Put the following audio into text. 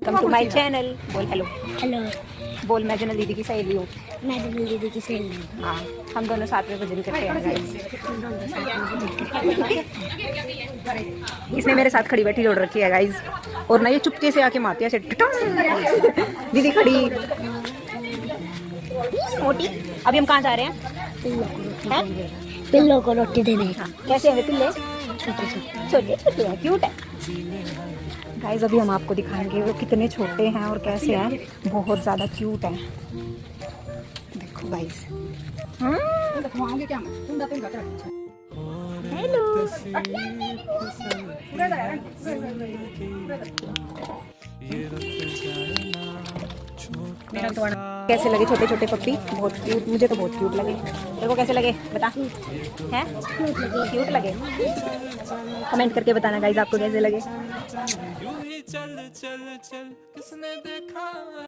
Welcome to my channel. बोल hello. Hello. बोल मैं जनल दीदी की सहेली हूँ। मैं जनल दीदी की सहेली हूँ। हाँ, हम दोनों साथ में भजन करते हैं गाइस। इसने मेरे साथ खड़ी बैठी जोड़ रखी है गाइस, और ना ये चुपके से आके मारती है ऐसे दीदी खड़ी मोटी। अभी हम कहाँ जा रहे हैं? पिल्लों को रोटी देने। हाँ, कैसे हैं पिल्ले? छोटे छोटे हैं, क्यूट है गाइस। अभी हम आपको दिखाएंगे वो कितने छोटे हैं और कैसे हैं। बहुत ज़्यादा क्यूट हैं, देखो गाइस। हेलो। कैसे लगे छोटे छोटे पप्पी? बहुत क्यूट, मुझे तो बहुत क्यूट लगे। तेरे को कैसे लगे बता? हैं क्यूट लगे? कमेंट करके बताना गाइस आपको कैसे लगे।